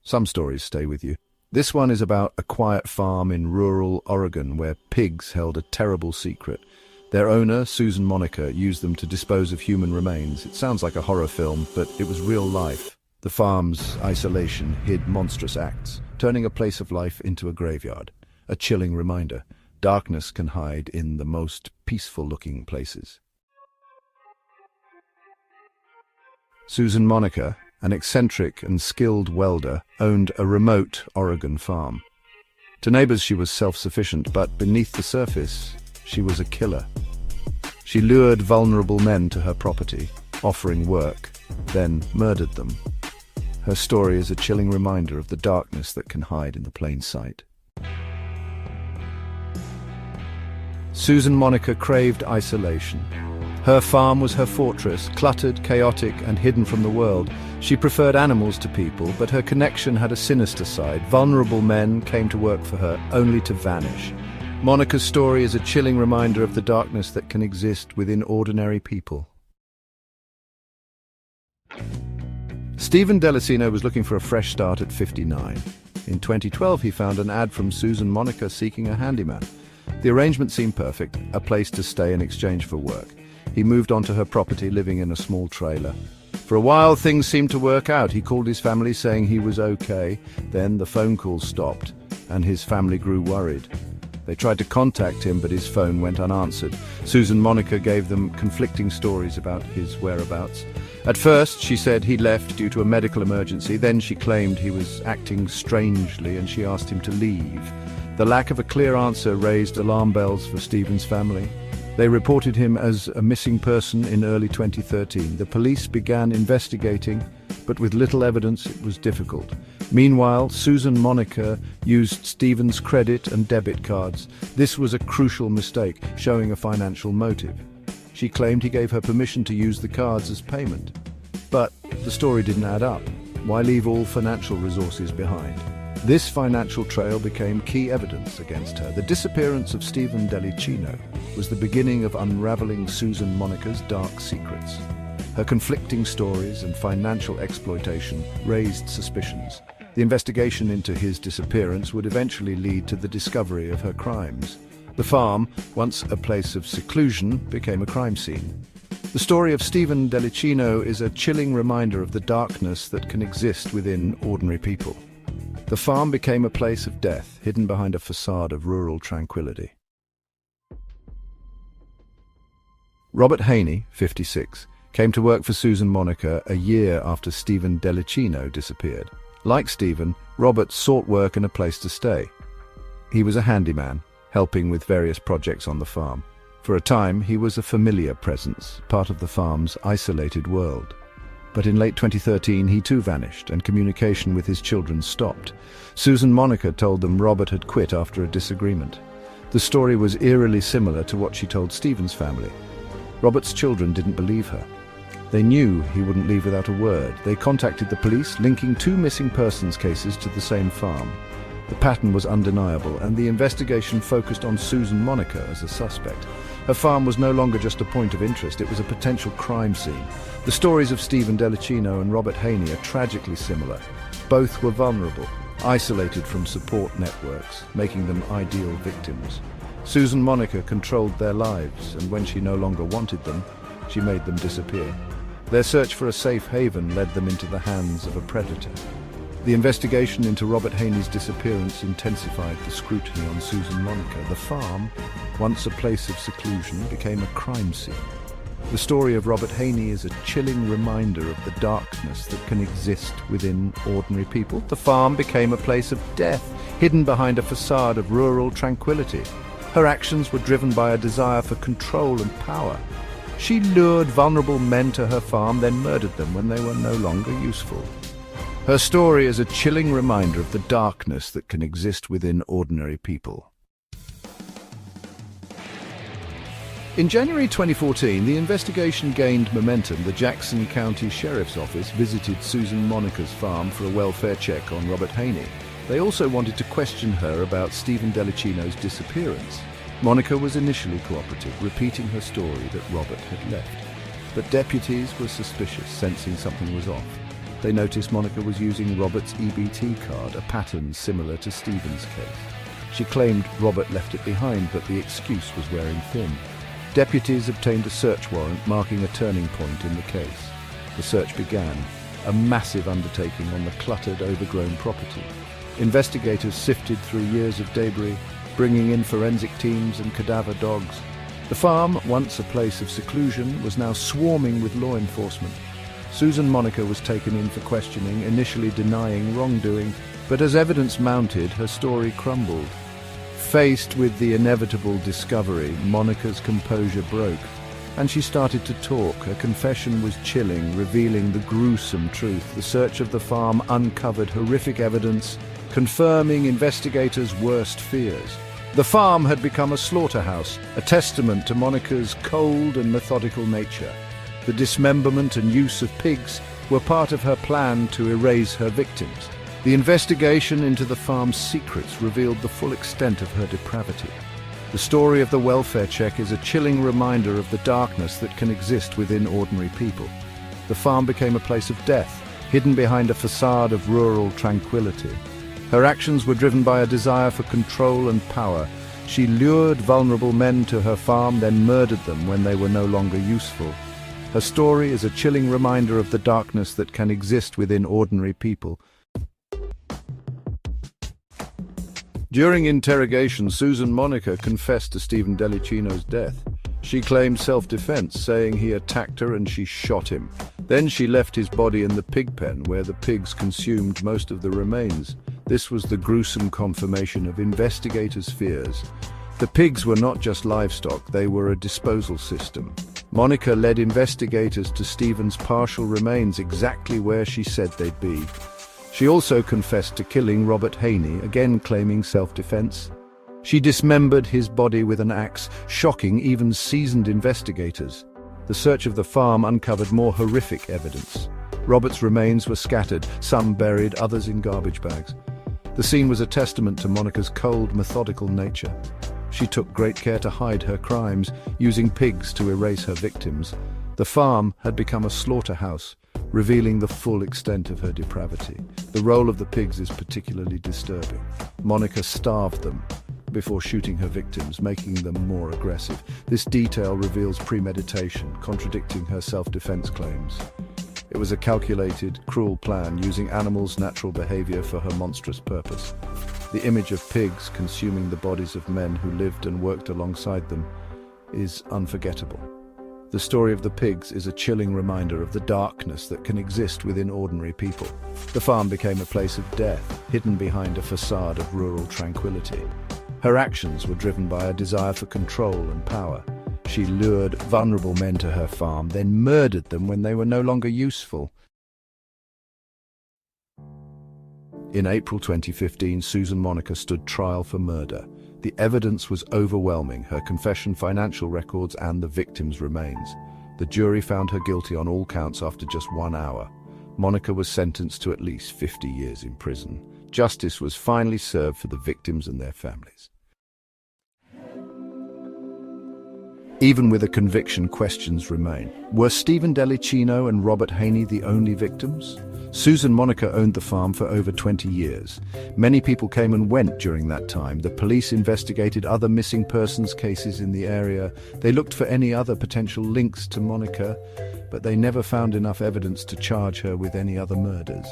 Some stories stay with you. This one is about a quiet farm in rural Oregon where pigs held a terrible secret. Their owner, Susan Monica, used them to dispose of human remains. It sounds like a horror film, but it was real life. The farm's isolation hid monstrous acts, turning a place of life into a graveyard. A chilling reminder. Darkness can hide in the most peaceful-looking places. Susan Monica, an eccentric and skilled welder, owned a remote Oregon farm. To neighbors she was self-sufficient, but beneath the surface, she was a killer. She lured vulnerable men to her property, offering work, then murdered them. Her story is a chilling reminder of the darkness that can hide in the plain sight. Susan Monica craved isolation. Her farm was her fortress, cluttered, chaotic, and hidden from the world. She preferred animals to people, but her connection had a sinister side. Vulnerable men came to work for her, only to vanish. Monica's story is a chilling reminder of the darkness that can exist within ordinary people. Stephen Delicino was looking for a fresh start at 59. In 2012, he found an ad from Susan Monica seeking a handyman. The arrangement seemed perfect, a place to stay in exchange for work. He moved onto her property, living in a small trailer. For a while, things seemed to work out. He called his family saying he was okay. Then the phone calls stopped, and his family grew worried. They tried to contact him, but his phone went unanswered. Susan Monica gave them conflicting stories about his whereabouts. At first, she said he left due to a medical emergency. Then she claimed he was acting strangely, and she asked him to leave. The lack of a clear answer raised alarm bells for Stephen's family. They reported him as a missing person in early 2013. The police began investigating, but with little evidence it was difficult. Meanwhile, Susan Monica used Stephen's credit and debit cards. This was a crucial mistake, showing a financial motive. She claimed he gave her permission to use the cards as payment. But the story didn't add up. Why leave all financial resources behind? This financial trail became key evidence against her. The disappearance of Stephen Delicino was the beginning of unraveling Susan Monica's dark secrets. Her conflicting stories and financial exploitation raised suspicions. The investigation into his disappearance would eventually lead to the discovery of her crimes. The farm, once a place of seclusion, became a crime scene. The story of Stephen Delicino is a chilling reminder of the darkness that can exist within ordinary people. The farm became a place of death, hidden behind a facade of rural tranquility. Robert Haney, 56, came to work for Susan Monica a year after Stephen Delicino disappeared. Like Stephen, Robert sought work and a place to stay. He was a handyman, helping with various projects on the farm. For a time, he was a familiar presence, part of the farm's isolated world. But in late 2013, he too vanished, and communication with his children stopped. Susan Monica told them Robert had quit after a disagreement. The story was eerily similar to what she told Stephen's family. Robert's children didn't believe her. They knew he wouldn't leave without a word. They contacted the police, linking 2 missing persons cases to the same farm. The pattern was undeniable, and the investigation focused on Susan Monica as a suspect. Her farm was no longer just a point of interest, it was a potential crime scene. The stories of Stephen Delicino and Robert Haney are tragically similar. Both were vulnerable, isolated from support networks, making them ideal victims. Susan Monica controlled their lives, and when she no longer wanted them, she made them disappear. Their search for a safe haven led them into the hands of a predator. The investigation into Robert Haney's disappearance intensified the scrutiny on Susan Monica. The farm, once a place of seclusion, became a crime scene. The story of Robert Haney is a chilling reminder of the darkness that can exist within ordinary people. The farm became a place of death, hidden behind a facade of rural tranquility. Her actions were driven by a desire for control and power. She lured vulnerable men to her farm, then murdered them when they were no longer useful. Her story is a chilling reminder of the darkness that can exist within ordinary people. In January 2014, the investigation gained momentum. The Jackson County Sheriff's Office visited Susan Monica's farm for a welfare check on Robert Haney. They also wanted to question her about Stephen Delicino's disappearance. Monica was initially cooperative, repeating her story that Robert had left. But deputies were suspicious, sensing something was off. They noticed Monica was using Robert's EBT card, a pattern similar to Stephen's case. She claimed Robert left it behind, but the excuse was wearing thin. Deputies obtained a search warrant marking a turning point in the case. The search began, a massive undertaking on the cluttered, overgrown property. Investigators sifted through years of debris, bringing in forensic teams and cadaver dogs. The farm, once a place of seclusion, was now swarming with law enforcement. Susan Monica was taken in for questioning, initially denying wrongdoing, but as evidence mounted, her story crumbled. Faced with the inevitable discovery, Monica's composure broke, and she started to talk. Her confession was chilling, revealing the gruesome truth. The search of the farm uncovered horrific evidence, confirming investigators' worst fears. The farm had become a slaughterhouse, a testament to Monica's cold and methodical nature. The dismemberment and use of pigs were part of her plan to erase her victims. The investigation into the farm's secrets revealed the full extent of her depravity. The story of the welfare check is a chilling reminder of the darkness that can exist within ordinary people. The farm became a place of death, hidden behind a facade of rural tranquility. Her actions were driven by a desire for control and power. She lured vulnerable men to her farm, then murdered them when they were no longer useful. Her story is a chilling reminder of the darkness that can exist within ordinary people. During interrogation, Susan Monica confessed to Stephen Delicino's death. She claimed self-defense, saying he attacked her and she shot him. Then she left his body in the pig pen, where the pigs consumed most of the remains. This was the gruesome confirmation of investigators' fears. The pigs were not just livestock, they were a disposal system. Monica led investigators to Stephen's partial remains, exactly where she said they'd be. She also confessed to killing Robert Haney, again claiming self-defense. She dismembered his body with an axe, shocking even seasoned investigators. The search of the farm uncovered more horrific evidence. Robert's remains were scattered, some buried, others in garbage bags. The scene was a testament to Monica's cold, methodical nature. She took great care to hide her crimes, using pigs to erase her victims. The farm had become a slaughterhouse, revealing the full extent of her depravity. The role of the pigs is particularly disturbing. Monica starved them before shooting her victims, making them more aggressive. This detail reveals premeditation, contradicting her self-defense claims. It was a calculated, cruel plan, using animals' natural behavior for her monstrous purpose. The image of pigs consuming the bodies of men who lived and worked alongside them is unforgettable. The story of the pigs is a chilling reminder of the darkness that can exist within ordinary people. The farm became a place of death, hidden behind a facade of rural tranquility. Her actions were driven by a desire for control and power. She lured vulnerable men to her farm, then murdered them when they were no longer useful. In April 2015, Susan Monica stood trial for murder. The evidence was overwhelming: her confession, financial records, and the victim's remains. The jury found her guilty on all counts after just 1 hour. Monica was sentenced to at least 50 years in prison. Justice was finally served for the victims and their families. Even with a conviction, questions remain. Were Stephen Delicino and Robert Haney the only victims? Susan Monica owned the farm for over 20 years. Many people came and went during that time. The police investigated other missing persons cases in the area. They looked for any other potential links to Monica, but they never found enough evidence to charge her with any other murders.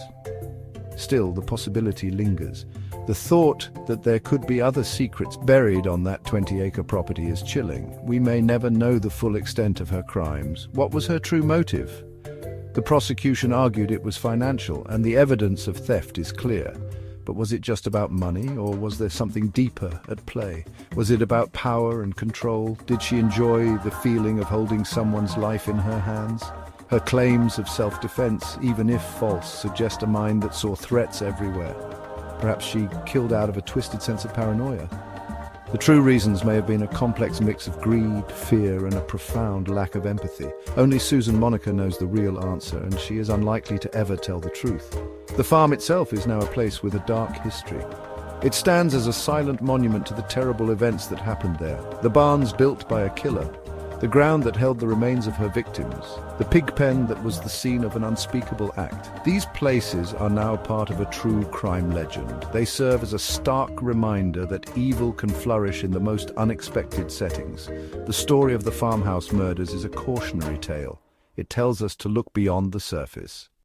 Still, the possibility lingers. The thought that there could be other secrets buried on that 20-acre property is chilling. We may never know the full extent of her crimes. What was her true motive? The prosecution argued it was financial, and the evidence of theft is clear. But was it just about money, or was there something deeper at play? Was it about power and control? Did she enjoy the feeling of holding someone's life in her hands? Her claims of self-defense, even if false, suggest a mind that saw threats everywhere. Perhaps she killed out of a twisted sense of paranoia. The true reasons may have been a complex mix of greed, fear, and a profound lack of empathy. Only Susan Monica knows the real answer, and she is unlikely to ever tell the truth. The farm itself is now a place with a dark history. It stands as a silent monument to the terrible events that happened there. The barns built by a killer, the ground that held the remains of her victims, the pig pen that was the scene of an unspeakable act. These places are now part of a true crime legend. They serve as a stark reminder that evil can flourish in the most unexpected settings. The story of the Farmhouse Murders is a cautionary tale. It tells us to look beyond the surface.